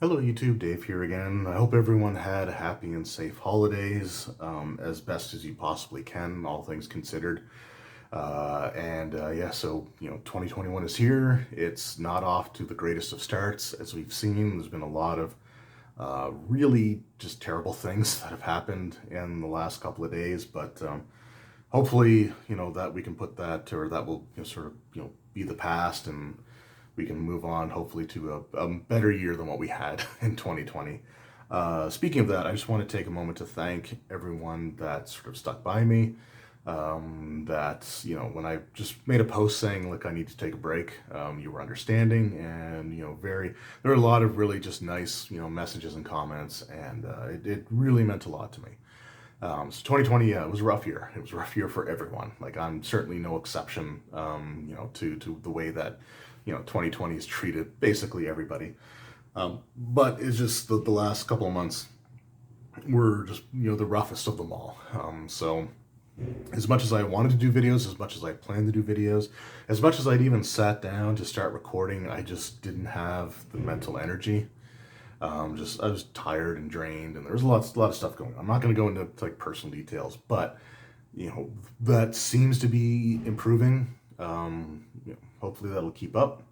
Hello YouTube, Dave here again. I hope everyone had happy and safe holidays, as best as you possibly can, all things considered. Yeah, so, 2021 is here. It's not off to the greatest of starts, as we've seen. There's been a lot of really just terrible things that have happened in the last couple of days, but hopefully, that we can put that, or that will sort of, be the past, and we can move on hopefully to a better year than what we had in 2020. Speaking of that, I just want to take a moment to thank everyone that sort of stuck by me. When I just made a post saying, look, I need to take a break, you were understanding, and, there were a lot of really just nice, messages and comments, and it really meant a lot to me. So 2020, yeah, it was a rough year. It was a rough year for everyone. Like, I'm certainly no exception, to the way that, 2020 has treated basically everybody. But it's just the last couple of months were just, the roughest of them all. So as much as I wanted to do videos, as much as I planned to do videos, as much as I'd even sat down to start recording, I just didn't have the mental energy. I was tired and drained, and there was a lot of stuff going on. I'm not going to go into like personal details, but that seems to be improving. Hopefully that'll keep up.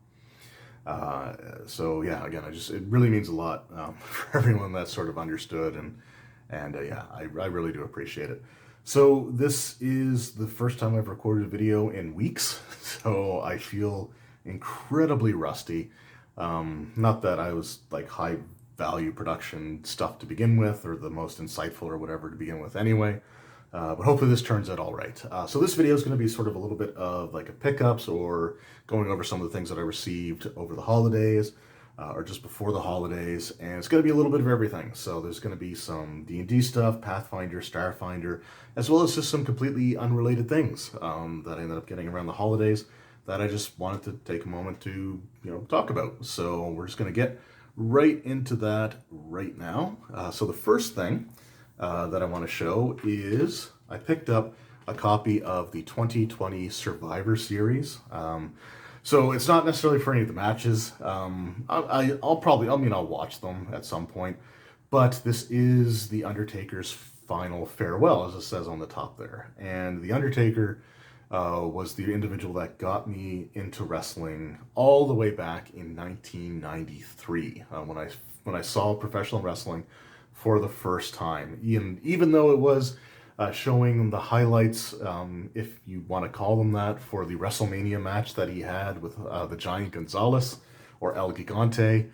So yeah, again, it really means a lot for everyone that sort of understood, and I really do appreciate it. So this is the first time I've recorded a video in weeks, so I feel incredibly rusty. Not that I was like high value production stuff to begin with, or the most insightful or whatever to begin with anyway. But hopefully this turns out all right. So this video is going to be sort of a little bit of like a pickups, or going over some of the things that I received over the holidays, or just before the holidays, and it's going to be a little bit of everything. So there's going to be some D&D stuff, Pathfinder, Starfinder, as well as just some completely unrelated things that I ended up getting around the holidays that I just wanted to take a moment to talk about. So we're just going to get right into that right now. So the first thing that I want to show is I picked up a copy of the 2020 Survivor Series. So it's not necessarily for any of the matches. I'll watch them at some point, but this is the Undertaker's final farewell, as it says on the top there. And the Undertaker was the individual that got me into wrestling all the way back in 1993, when I saw professional wrestling for the first time. Even though it was showing the highlights, if you want to call them that, for the WrestleMania match that he had with the Giant Gonzalez, or El Gigante.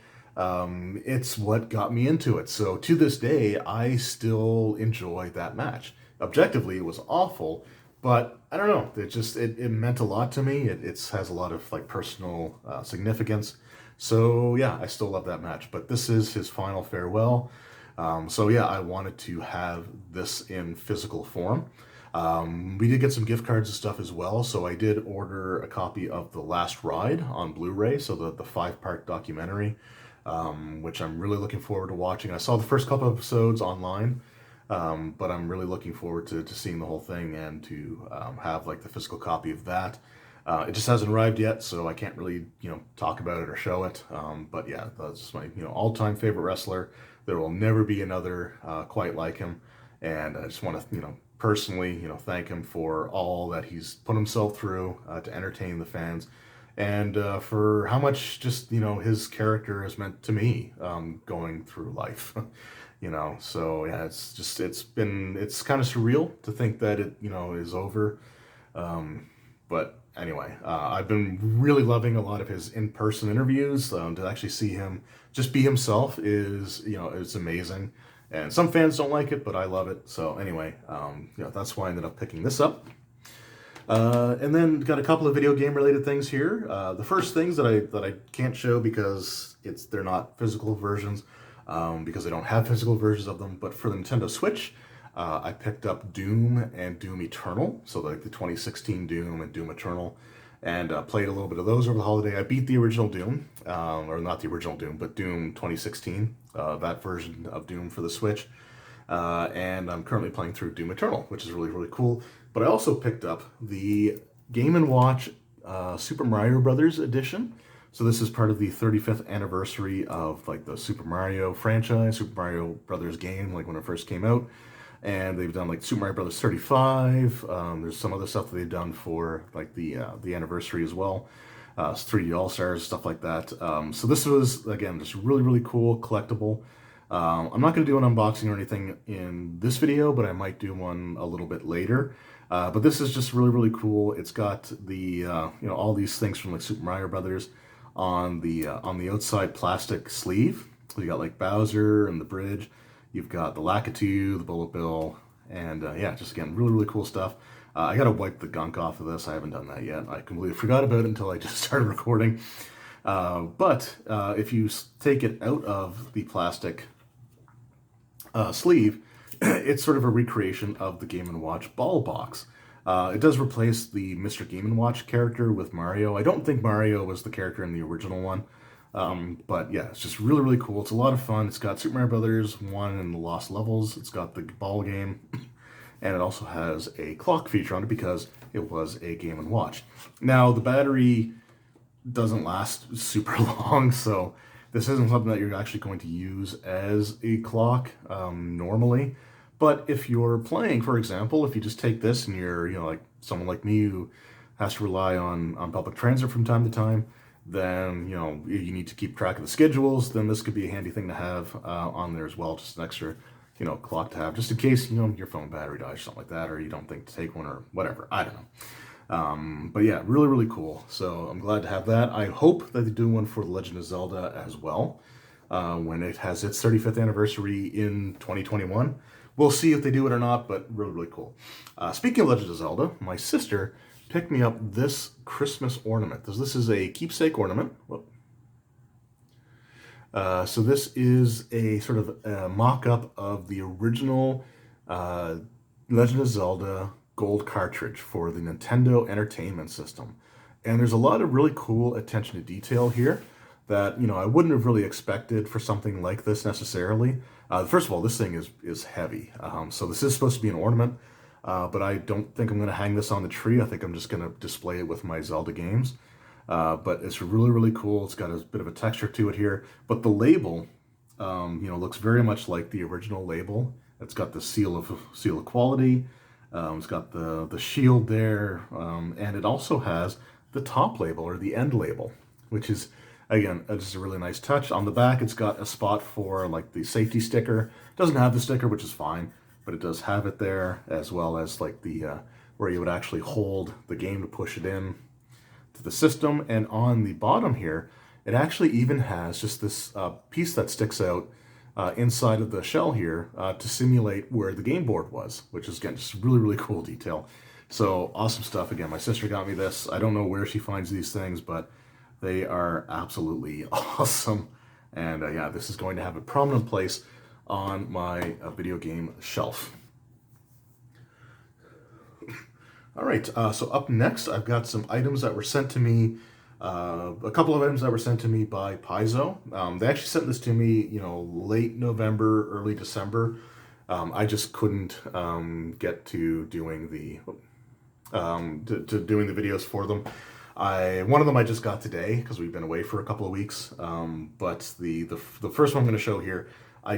It's what got me into it. So to this day, I still enjoy that match. Objectively, it was awful, but I don't know. It meant a lot to me. It has a lot of like personal significance. So yeah, I still love that match. But this is his final farewell. So yeah, I wanted to have this in physical form. We did get some gift cards and stuff as well, so I did order a copy of The Last Ride on Blu-ray, so the 5-part documentary, which I'm really looking forward to watching. I saw the first couple episodes online, but I'm really looking forward to seeing the whole thing, and to have like the physical copy of that. It just hasn't arrived yet, so I can't really, talk about it or show it. But yeah, that's my, all-time favorite wrestler. There will never be another quite like him, and I just want to, personally, thank him for all that he's put himself through to entertain the fans, and for how much just, his character has meant to me going through life. So yeah, it's kind of surreal to think that it, is over. But anyway, I've been really loving a lot of his in-person interviews. To actually see him just be himself is, it's amazing. And some fans don't like it, but I love it. So anyway, that's why I ended up picking this up. And then got a couple of video game related things here. The first things that I can't show because they're not physical versions, because I don't have physical versions of them. But for the Nintendo Switch, I picked up Doom and Doom Eternal, so like the 2016 Doom and Doom Eternal, and played a little bit of those over the holiday. I beat the original Doom, or not the original Doom, but Doom 2016, that version of Doom for the Switch, and I'm currently playing through Doom Eternal, which is really, really cool. But I also picked up the Game & Watch Super Mario Brothers edition. So this is part of the 35th anniversary of like the Super Mario franchise, Super Mario Brothers game, like when it first came out. And they've done like Super Mario Brothers 35. There's some other stuff that they've done for like the anniversary as well. 3D All Stars, stuff like that. So this was, again, just really, really cool, collectible. I'm not going to do an unboxing or anything in this video, but I might do one a little bit later. But this is just really, really cool. It's got the, all these things from like Super Mario Brothers on the outside plastic sleeve. So you got like Bowser and the bridge. You've got the Lakitu, the Bullet Bill, and yeah, just again, really, really cool stuff. I gotta wipe the gunk off of this. I haven't done that yet. I completely forgot about it until I just started recording. But if you take it out of the plastic sleeve, it's sort of a recreation of the Game & Watch ball box. It does replace the Mr. Game & Watch character with Mario. I don't think Mario was the character in the original one. But yeah, it's just really, really cool. It's a lot of fun. It's got Super Mario Brothers 1 and the Lost Levels. It's got the ball game. And it also has a clock feature on it because it was a Game & Watch. Now, the battery doesn't last super long, so this isn't something that you're actually going to use as a clock normally. But if you're playing, for example, if you just take this and you're, like someone like me who has to rely on public transit from time to time, then, you need to keep track of the schedules, then this could be a handy thing to have on there as well, just an extra clock to have, just in case, your phone battery dies or something like that, or you don't think to take one or whatever. I don't know. But yeah, really, really cool. So I'm glad to have that. I hope that they do one for The Legend of Zelda as well, when it has its 35th anniversary in 2021. We'll see if they do it or not, but really, really cool. Speaking of Legend of Zelda, my sister picked me up this Christmas ornament. This is a keepsake ornament. Whoop. So this is a sort of a mock-up of the original Legend of Zelda gold cartridge for the Nintendo Entertainment System. And there's a lot of really cool attention to detail here that, I wouldn't have really expected for something like this necessarily. First of all, this thing is heavy. So this is supposed to be an ornament, but I don't think I'm going to hang this on the tree. I think I'm just going to display it with my Zelda games. But it's really, really cool. It's got a bit of a texture to it here. But the label, looks very much like the original label. It's got the seal of quality. It's got the shield there, and it also has the top label or the end label, which is, again, just a really nice touch. On the back, it's got a spot for like the safety sticker. It doesn't have the sticker, which is fine, but it does have it there, as well as like the where you would actually hold the game to push it in to the system. And on the bottom here, it actually even has just this piece that sticks out inside of the shell here to simulate where the game board was, which is, again, just really, really cool detail. So awesome stuff. Again, my sister got me this. I don't know where she finds these things, but they are absolutely awesome. And yeah, this is going to have a prominent place on my video game shelf. All right, so up next, I've got some items that were sent to me, a couple of items that were sent to me by Paizo. They actually sent this to me, late November, early December. I just couldn't get to doing the doing the videos for them. One of them I just got today because we've been away for a couple of weeks. But the first one I'm going to show here, I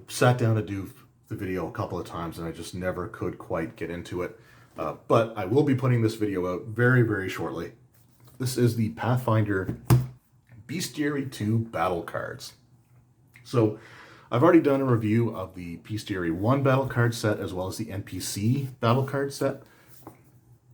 sat down to do the video a couple of times and I just never could quite get into it. But I will be putting this video out very, very shortly. This is the Pathfinder Bestiary 2 battle cards. So I've already done a review of the Bestiary 1 battle card set as well as the NPC battle card set.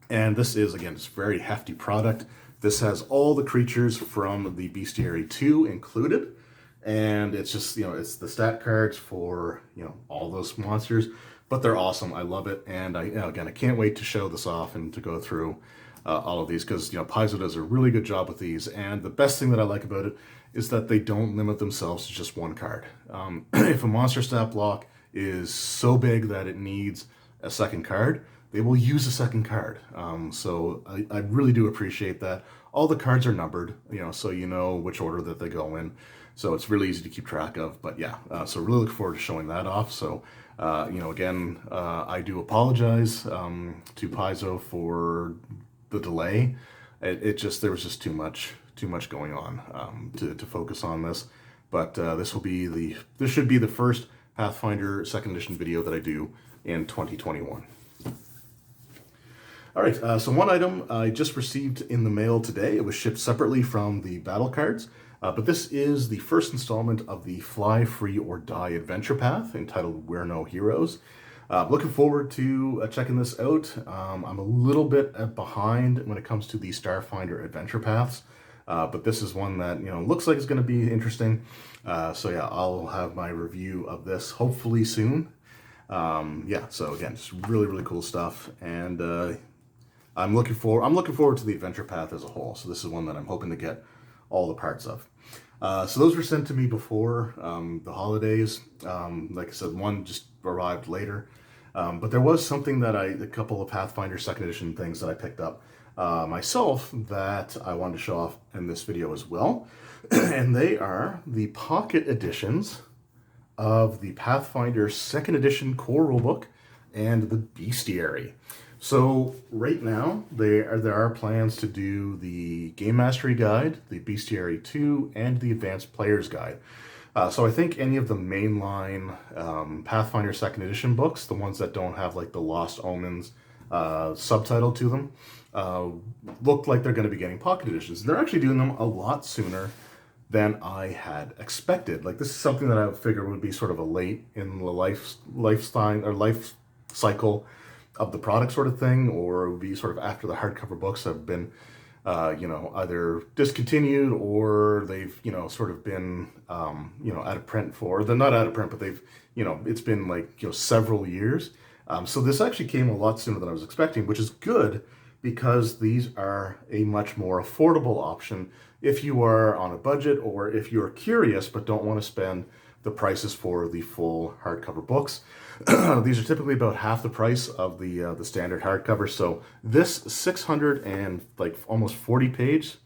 And this is, again, it's a very hefty product. This has all the creatures from the Bestiary 2 included. And it's just, it's the stat cards for, all those monsters. But they're awesome. I love it. And I can't wait to show this off and to go through all of these because, Paizo does a really good job with these. And the best thing that I like about it is that they don't limit themselves to just one card. If a monster stat block is so big that it needs a second card, they will use a second card. So I really do appreciate that. All the cards are numbered, so you know which order that they go in. So it's really easy to keep track of. But yeah, so really look forward to showing that off. So, again, I do apologize to Paizo for the delay. There was just too much too much going on to focus on this. But this should be the first Pathfinder 2nd Edition video that I do in 2021. All right, so one item I just received in the mail today. It was shipped separately from the battle cards, but this is the first installment of the Fly, Free, or Die adventure path entitled We're No Heroes. Looking forward to checking this out. I'm a little bit behind when it comes to the Starfinder adventure paths, but this is one that looks like it's going to be interesting. So yeah, I'll have my review of this hopefully soon. Yeah, so again, just really cool stuff, and I'm looking forward to the adventure path as a whole. So this is one that I'm hoping to get all the parts of. So those were sent to me before the holidays. Like I said, one just arrived later. But there was something that a couple of Pathfinder 2nd Edition things that I picked up myself that I wanted to show off in this video as well. And they are the pocket editions of the Pathfinder 2nd Edition core rulebook and the bestiary. So right now there are plans to do the Game Mastery Guide, the Bestiary 2, and the Advanced Player's Guide. So I think any of the mainline Pathfinder 2nd Edition books, the ones that don't have like the Lost Omens subtitle to them, look like they're going to be getting pocket editions. They're actually doing them a lot sooner than I had expected. Like, this is something that I would figure would be sort of a late in the life cycle of the product sort of thing, or it would be sort of after the hardcover books have been either discontinued or they've sort of been out of print for, they're not out of print, but they've it's been like several years. So this actually came a lot sooner than I was expecting, which is good because these are a much more affordable option if you are on a budget, or if you're curious but don't want to spend the prices for the full hardcover books. These are typically about half the price of the standard hardcover. So this 600 and like almost 40-page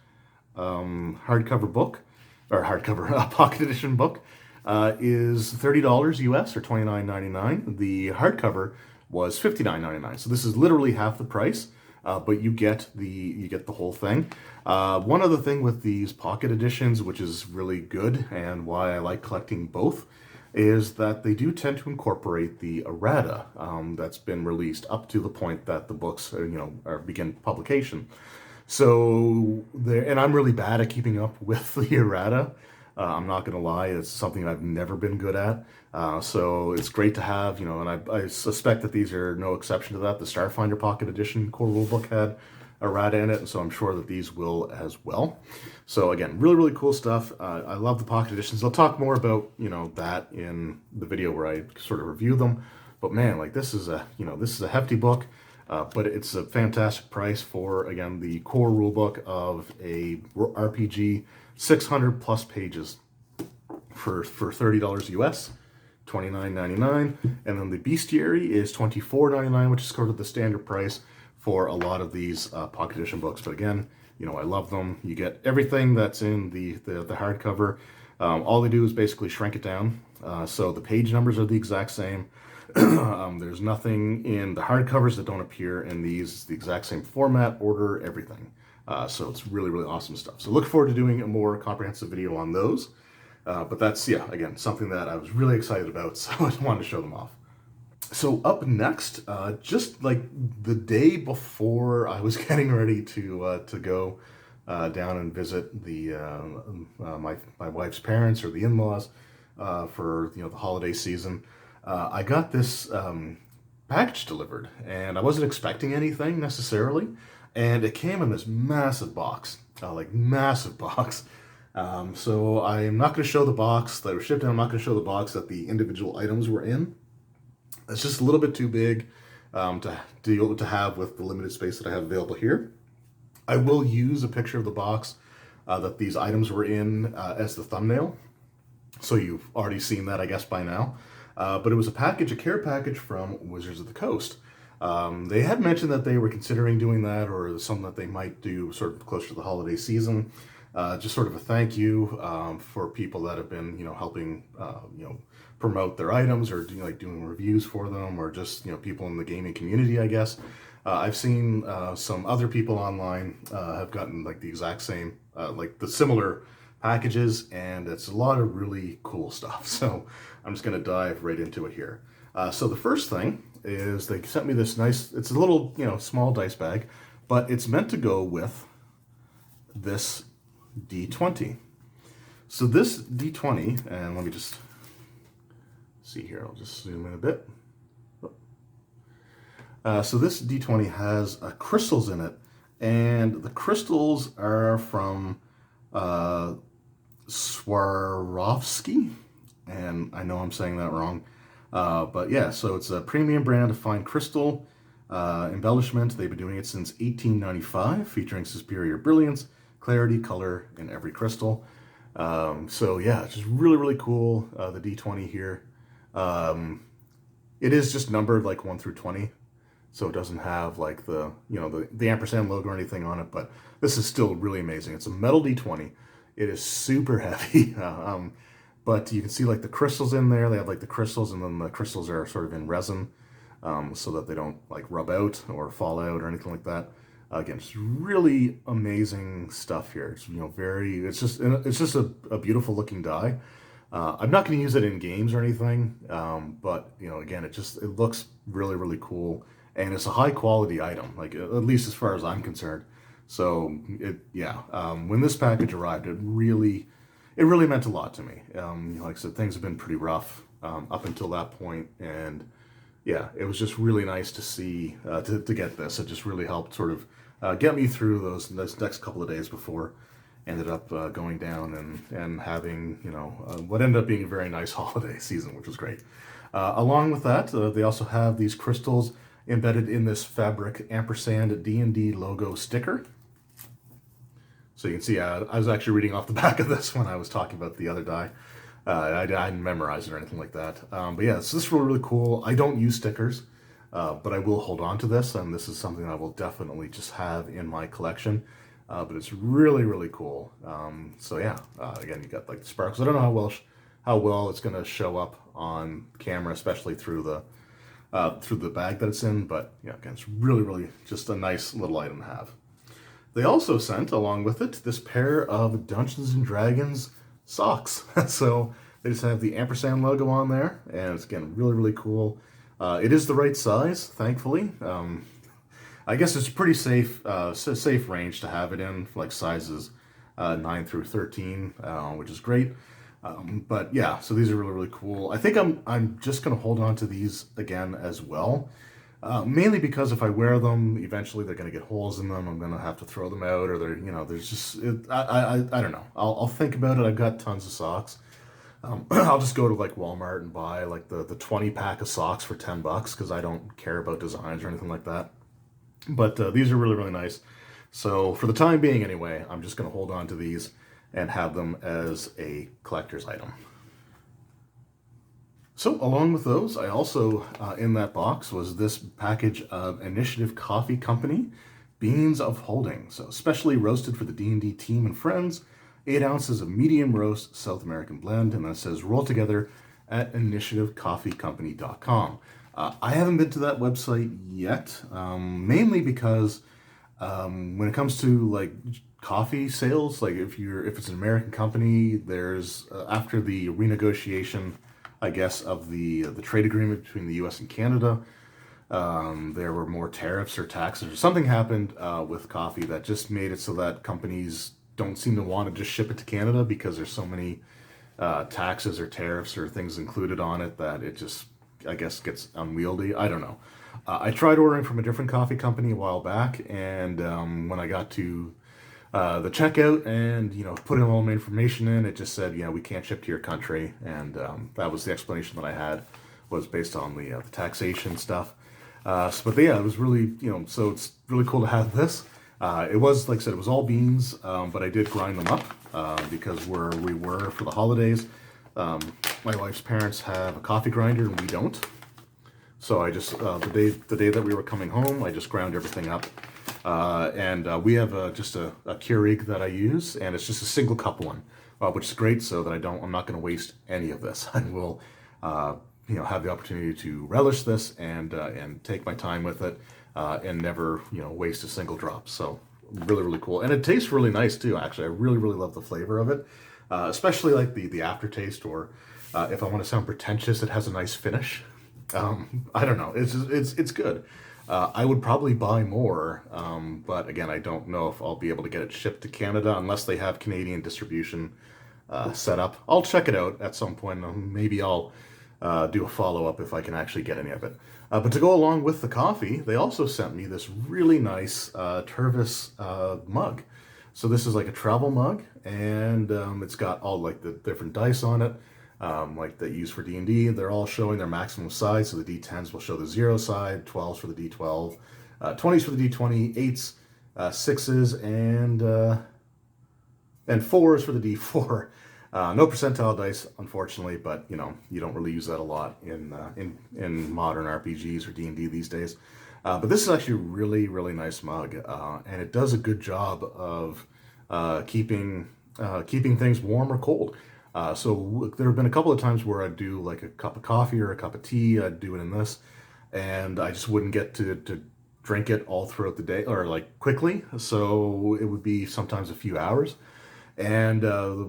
hardcover book, or hardcover pocket edition book, is $30 US or $29.99. The hardcover was $59.99. So this is literally half the price, but you get the whole thing. One other thing with these pocket editions, which is really good and why I like collecting both, is that they do tend to incorporate the errata that's been released up to the point that the books begin publication. So and I'm really bad at keeping up with the errata. I'm not going to lie, it's something I've never been good at. So it's great to have, and I suspect that these are no exception to that. The Starfinder Pocket Edition core rulebook had errata in it, and so I'm sure that these will as well. So again, really cool stuff. I love the pocket editions. I'll talk more about that in the video where I sort of review them. But man, like, this is a hefty book, but it's a fantastic price for, again, the core rulebook of a RPG, 600 plus pages for $30 US, $29.99, and then the bestiary is $24.99, which is sort of the standard price for a lot of these pocket edition books. But again, I love them. You get everything that's in the hardcover. All they do is basically shrink it down. So the page numbers are the exact same. There's nothing in the hardcovers that don't appear in these. It's the exact same format, order, everything. So it's really awesome stuff. So look forward to doing a more comprehensive video on those. But that's, yeah, again, something that I was really excited about, so I just wanted to show them off. So up next, just like the day before I was getting ready to go down and visit the my wife's parents, or the in-laws, for the holiday season, I got this package delivered, and I wasn't expecting anything necessarily, and it came in this massive box, like massive box. So I'm not going to show the box that was shipped in. I'm not going to show the box that the individual items were in. It's just a little bit too big to have with the limited space that I have available here. I will use a picture of the box that these items were in as the thumbnail. So you've already seen that, I guess, by now. But it was a care package from Wizards of the Coast. They had mentioned that they were considering doing that, or something that they might do sort of closer to the holiday season. Just sort of a thank you for people that have been, helping, promote their items, or doing reviews for them, or just, people in the gaming community, I guess. I've seen some other people online have gotten like the exact same, like the similar packages, and it's a lot of really cool stuff. So I'm just going to dive right into it here. So the first thing is they sent me this nice, it's a little, small dice bag, but it's meant to go with this D20. So this D20, and let me just see here, I'll just zoom in a bit. So this D20 has crystals in it, and the crystals are from Swarovski, and I know I'm saying that wrong, but yeah, so it's a premium brand of fine crystal embellishment. They've been doing it since 1895, featuring superior brilliance, clarity, color in every crystal. So yeah, it's just really, really cool, the D20 here. It is just numbered like 1 through 20. So it doesn't have like the ampersand logo or anything on it, but this is still really amazing. It's a metal D20. It is super heavy, but you can see like the crystals in there. They have like the crystals, and then the crystals are sort of in resin, so that they don't like rub out or fall out or anything like that. Again, it's really amazing stuff here. It's it's just a beautiful looking die. I'm not going to use it in games or anything, but again, it looks really, really cool. And it's a high quality item, like at least as far as I'm concerned. So when this package arrived, it really meant a lot to me. Like I said, things have been pretty rough up until that point, and yeah, it was just really nice to see to get this. It just really helped sort of get me through those next couple of days before ended up going down and having what ended up being a very nice holiday season, which was great. Along with that, they also have these crystals embedded in this fabric ampersand D&D logo sticker. So you can see I was actually reading off the back of this when I was talking about the other die. I didn't memorize it or anything like that. But yeah, so this is really, really cool. I don't use stickers, but I will hold on to this, and this is something I will definitely just have in my collection. But it's really, really cool. So yeah, again, you got like the sparkles. I don't know how well it's going to show up on camera, especially through the bag that it's in, but yeah, again, it's really, really just a nice little item to have. They also sent, along with it, this pair of Dungeons & Dragons socks. So they just have the ampersand logo on there, and it's, again, really, really cool. It is the right size, thankfully. I guess it's pretty safe range to have it in, like sizes 9 through 13, which is great. But yeah, so these are really, really cool. I think I'm just going to hold on to these again as well. Mainly because if I wear them, eventually they're going to get holes in them. I'm going to have to throw them out, or there's just, I don't know. I'll think about it. I've got tons of socks. I'll just go to like Walmart and buy like the 20 pack of socks for $10 because I don't care about designs or anything like that. But these are really, really nice. So for the time being anyway, I'm just going to hold on to these and have them as a collector's item. So along with those, I also, in that box, was this package of Initiative Coffee Company Beans of Holding. So specially roasted for the D&D team and friends, 8 ounces of medium roast South American blend, and that says roll together at initiativecoffeecompany.com. I haven't been to that website yet, mainly because when it comes to like coffee sales, like if it's an American company, there's after the renegotiation, I guess, of the trade agreement between the U.S. and Canada, there were more tariffs or taxes or something happened with coffee that just made it so that companies don't seem to want to just ship it to Canada because there's so many taxes or tariffs or things included on it that it just, I guess, gets unwieldy. I don't know. I tried ordering from a different coffee company a while back, and when I got to the checkout and put in all my information in, it just said, we can't ship to your country, and that was the explanation that I had, was based on the taxation stuff. But yeah, it was really so it's really cool to have this. It was, like I said, it was all beans, but I did grind them up because where we were for the holidays, my wife's parents have a coffee grinder and we don't. So I just the day that we were coming home, I just ground everything up. And we have just a Keurig that I use, and it's just a single cup one, which is great, so that I'm not going to waste any of this. I will, have the opportunity to relish this and take my time with it. and never, waste a single drop. So really, really cool. And it tastes really nice too, actually. I really, really love the flavor of it, especially like the aftertaste, or if I want to sound pretentious, it has a nice finish. I don't know. It's good. I would probably buy more, but again, I don't know if I'll be able to get it shipped to Canada unless they have Canadian distribution set up. I'll check it out at some point. Maybe I'll do a follow-up if I can actually get any of it. But to go along with the coffee, they also sent me this really nice Tervis mug. So this is like a travel mug, and it's got all like the different dice on it, like they use for D&D. They're all showing their maximum size. So the D10s will show the 0 side, 12s for the D12, 20s for the D20, 8s, 6s, and 4s for the D4. No percentile dice, unfortunately, but you don't really use that a lot in modern RPGs or D&D these days. But this is actually a really, really nice mug, and it does a good job of keeping things warm or cold. So there have been a couple of times where I'd do like a cup of coffee or a cup of tea. I'd do it in this, and I just wouldn't get to drink it all throughout the day or like quickly. So it would be sometimes a few hours. And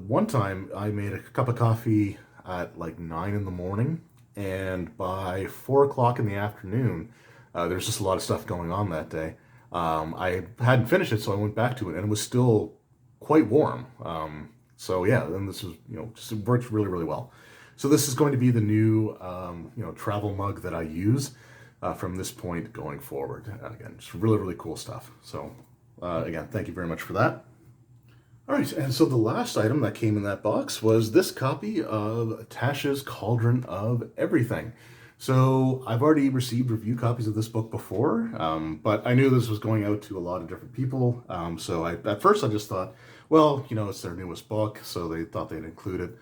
one time I made a cup of coffee at like 9 in the morning, and by 4 o'clock in the afternoon, there's just a lot of stuff going on that day. I hadn't finished it, so I went back to it, and it was still quite warm. So yeah, and this is, just it works really, really well. So this is going to be the new, travel mug that I use from this point going forward. Again, just really, really cool stuff. So again, thank you very much for that. All right, and so the last item that came in that box was this copy of Tasha's Cauldron of Everything. So I've already received review copies of this book before, but I knew this was going out to a lot of different people. So at first I just thought, well, it's their newest book, so they thought they'd include it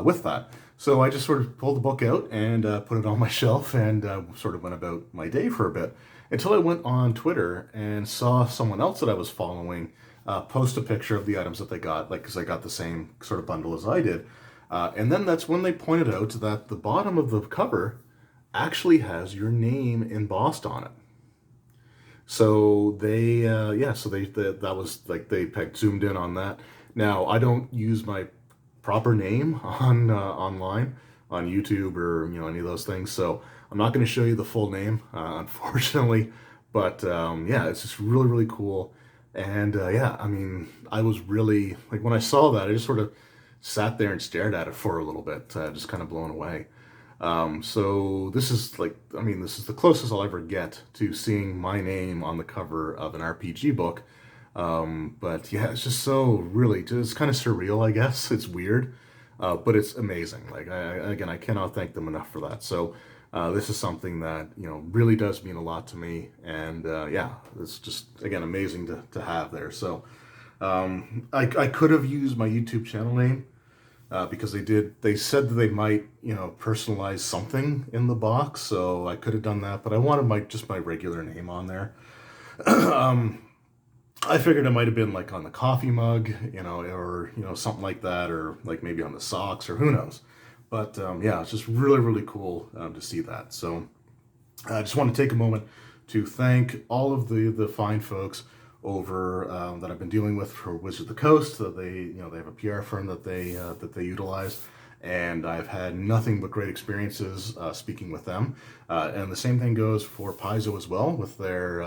with that. So I just sort of pulled the book out and put it on my shelf and sort of went about my day for a bit until I went on Twitter and saw someone else that I was following post a picture of the items that they got, like, because I got the same sort of bundle as I did. And then that's when they pointed out that the bottom of the cover actually has your name embossed on it. So they, that was like, they zoomed in on that. Now, I don't use my proper name on online, on YouTube or, any of those things. So I'm not going to show you the full name, unfortunately. But it's just really, really cool. And I was really, like, when I saw that, I just sort of sat there and stared at it for a little bit, just kind of blown away. So this is this is the closest I'll ever get to seeing my name on the cover of an RPG book. But yeah, it's just it's kind of surreal, I guess. It's weird, but it's amazing. Like, I cannot thank them enough for that. So this is something that, really does mean a lot to me. And it's just, again, amazing to have there. So I could have used my YouTube channel name because they said that they might, personalize something in the box. So I could have done that, but I wanted my regular name on there. I figured it might have been like on the coffee mug, or, something like that, or like maybe on the socks, or who knows. But it's just really, really cool to see that. So I just want to take a moment to thank all of the fine folks over that I've been dealing with for Wizard of the Coast. That they have a PR firm that they utilize, and I've had nothing but great experiences speaking with them. And the same thing goes for Paizo as well, with their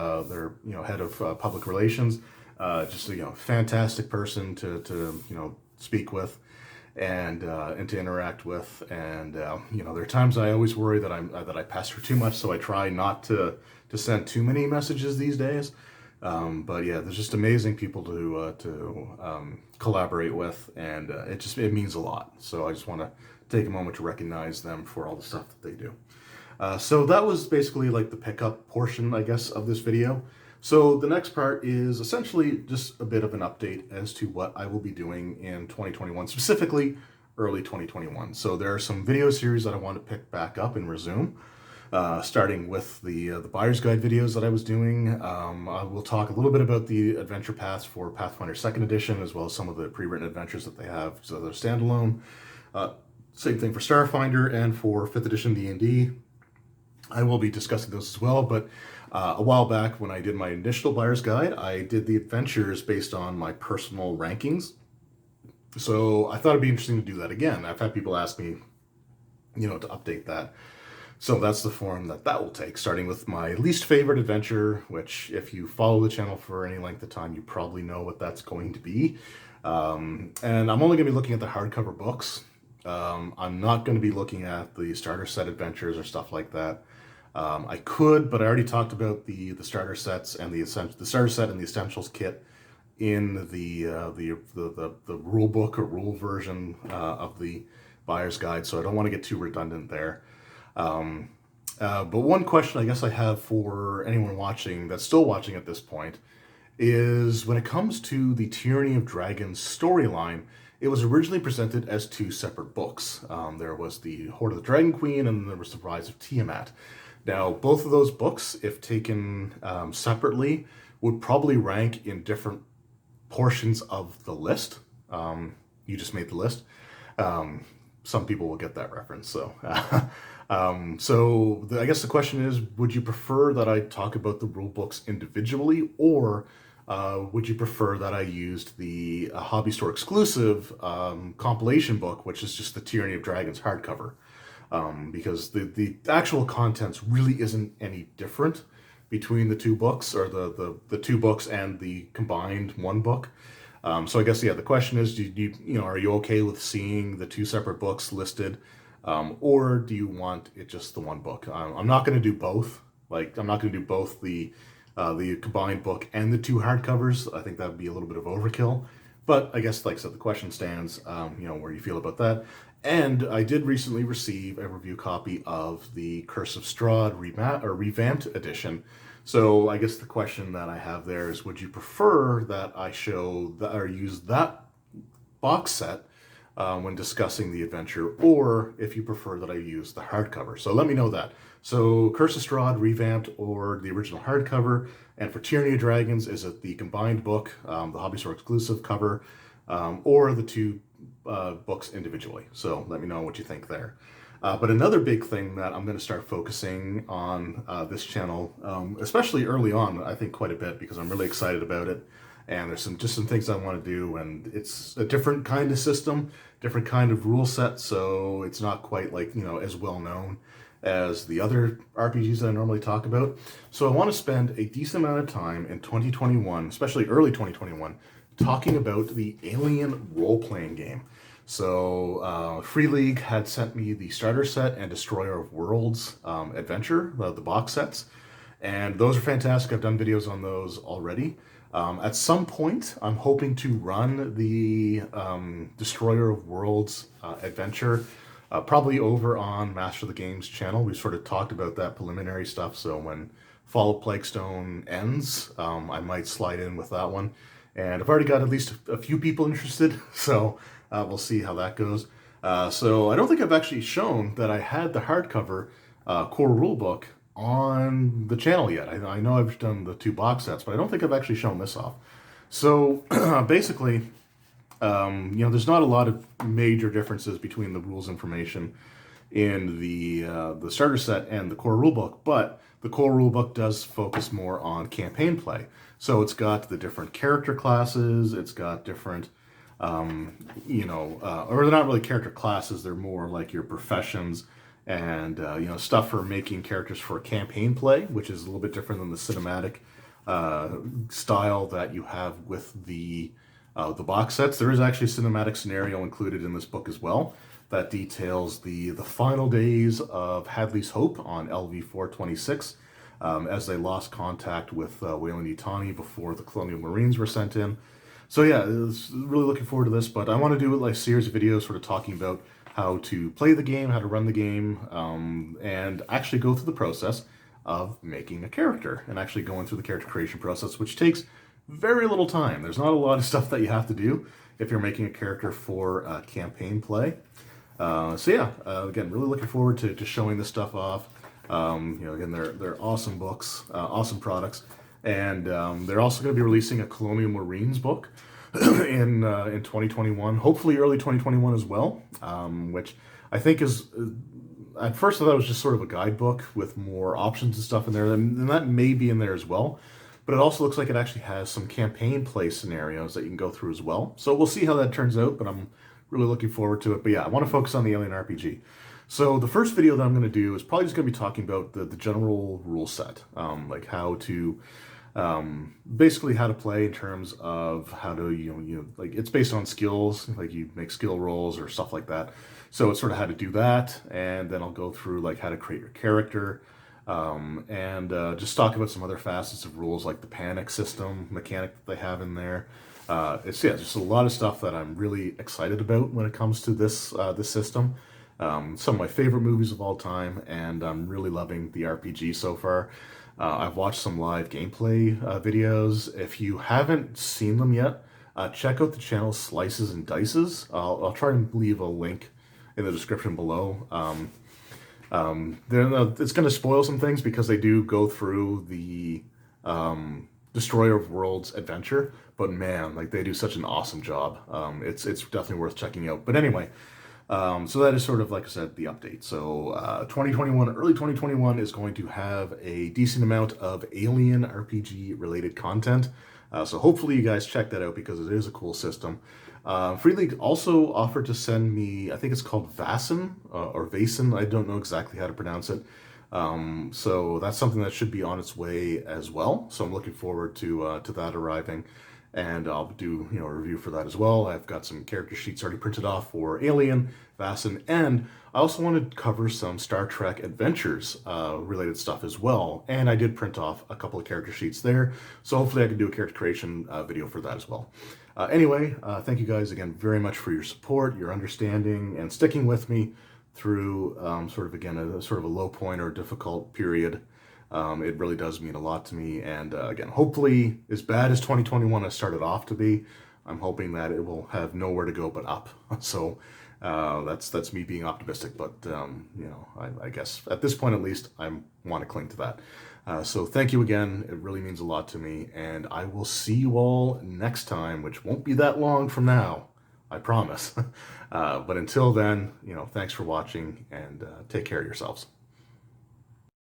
head of public relations. Just a fantastic person to speak with and to interact with. And there are times I always worry that I pester too much, so I try not to send too many messages these days. But yeah, there's just amazing people to collaborate with, and it means a lot. So I just want to take a moment to recognize them for all the stuff that they do. So that was basically like the pickup portion, I guess, of this video. So the next part is essentially just a bit of an update as to what I will be doing in 2021, specifically early 2021. So there are some video series that I want to pick back up and resume. Starting with the buyer's guide videos that I was doing. I will talk a little bit about the adventure paths for Pathfinder 2nd Edition, as well as some of the pre-written adventures that they have, so they're standalone. Same thing for Starfinder and for 5th Edition D&D. I will be discussing those as well, but A while back when I did my initial buyer's guide, I did the adventures based on my personal rankings. So I thought it'd be interesting to do that again. I've had people ask me, to update that. So that's the form that will take, starting with my least favorite adventure, which if you follow the channel for any length of time, you probably know what that's going to be. And I'm only going to be looking at the hardcover books. I'm not going to be looking at the starter set adventures or stuff like that. I could, but I already talked about the starter sets and the starter set and the essentials kit in the rule book or rule version of the buyer's guide, so I don't want to get too redundant there. But one question I guess I have for anyone watching that's still watching at this point is when it comes to the Tyranny of Dragons storyline, it was originally presented as two separate books. There was the Hoard of the Dragon Queen and there was the Rise of Tiamat. Now, both of those books, if taken separately, would probably rank in different portions of the list. You just made the list. Some people will get that reference, so. I guess the question is, would you prefer that I talk about the rule books individually, or would you prefer that I used the hobby store exclusive compilation book, which is just the Tyranny of Dragons hardcover? Because the actual contents really isn't any different between the two books, or the two books and the combined one book. So I guess, the question is, are you okay with seeing the two separate books listed, or do you want it just the one book? I'm not going to do both. I'm not going to do both the combined book and the two hardcovers. I think that would be a little bit of overkill. But I guess, like I said, the question stands, where you feel about that. And I did recently receive a review copy of the Curse of Strahd revamped edition. So I guess the question that I have there is, would you prefer that I show that or use that box set when discussing the adventure, or if you prefer that I use the hardcover? So let me know that. So Curse of Strahd revamped or the original hardcover, and for Tyranny of Dragons, is it the combined book, the Hobby Store exclusive cover, or the two books individually? So let me know what you think there. But another big thing that I'm going to start focusing on this channel, especially early on, I think quite a bit, because I'm really excited about it. And there's some things I want to do, and it's a different kind of system, different kind of rule set, so it's not quite as well known as the other RPGs that I normally talk about. So I want to spend a decent amount of time in 2021, especially early 2021, talking about the Alien role-playing game. So Free League had sent me the starter set and Destroyer of Worlds adventure, the box sets, and those are fantastic. I've done videos on those already. At some point, I'm hoping to run the Destroyer of Worlds adventure, probably over on Master of the Games channel. We sort of talked about that preliminary stuff, so when Fall of Plaguestone ends, I might slide in with that one. And I've already got at least a few people interested, so we'll see how that goes. So I don't think I've actually shown that I had the hardcover core rulebook on the channel yet. I know I've done the two box sets, but I don't think I've actually shown this off. So basically, there's not a lot of major differences between the rules information in the starter set and the core rulebook, but the core rulebook does focus more on campaign play. So it's got the different character classes, it's got different, or they're not really character classes, they're more like your professions and, stuff for making characters for campaign play, which is a little bit different than the cinematic style that you have with the box sets. There is actually a cinematic scenario included in this book as well that details the final days of Hadley's Hope on LV-426 as they lost contact with Weyland-Yutani before the Colonial Marines were sent in. So yeah, really looking forward to this, but I want to do a series of videos sort of talking about how to play the game, how to run the game, and actually go through the process of making a character and actually going through the character creation process, which takes very little time. There's not a lot of stuff that you have to do if you're making a character for campaign play. Again, really looking forward to showing this stuff off. Again, they're awesome books, awesome products, and they're also going to be releasing a Colonial Marines book in 2021, hopefully early 2021 as well, which I think is at first I thought it was just sort of a guidebook with more options and stuff in there, and that may be in there as well. But it also looks like it actually has some campaign play scenarios that you can go through as well. So we'll see how that turns out, but I'm really looking forward to it. But yeah, I want to focus on the Alien RPG. So the first video that I'm going to do is probably just going to be talking about the general rule set, like how to basically how to play in terms of how to like it's based on skills, like you make skill rolls or stuff like that. So it's sort of how to do that, and then I'll go through like how to create your character, and just talk about some other facets of rules like the panic system mechanic that they have in there. It's yeah, just a lot of stuff that I'm really excited about when it comes to this system. Some of my favorite movies of all time, and I'm really loving the RPG so far. I've watched some live gameplay videos. If you haven't seen them yet, check out the channel Slices and Dices. I'll try and leave a link in the description below. It's going to spoil some things because they do go through the Destroyer of Worlds adventure, but man, like they do such an awesome job. It's definitely worth checking out. But anyway, so that is sort of, like I said, the update. So 2021, early 2021 is going to have a decent amount of Alien RPG related content. So hopefully you guys check that out because it is a cool system. Free League also offered to send me, I think it's called Vasen or Vasen. I don't know exactly how to pronounce it. So that's something that should be on its way as well. So I'm looking forward to that arriving, and I'll do a review for that as well. I've got some character sheets already printed off for Alien, Vasen, and I also wanted to cover some Star Trek Adventures related stuff as well. And I did print off a couple of character sheets there, so hopefully I can do a character creation video for that as well. Anyway, thank you guys again very much for your support, your understanding, and sticking with me through sort of, again, a sort of a low point or difficult period. It really does mean a lot to me, and again, hopefully, as bad as 2021 has started off to be, I'm hoping that it will have nowhere to go but up. So that's me being optimistic, but I guess at this point at least, I want to cling to that. So thank you again. It really means a lot to me, and I will see you all next time, which won't be that long from now, I promise. But until then, thanks for watching, and take care of yourselves.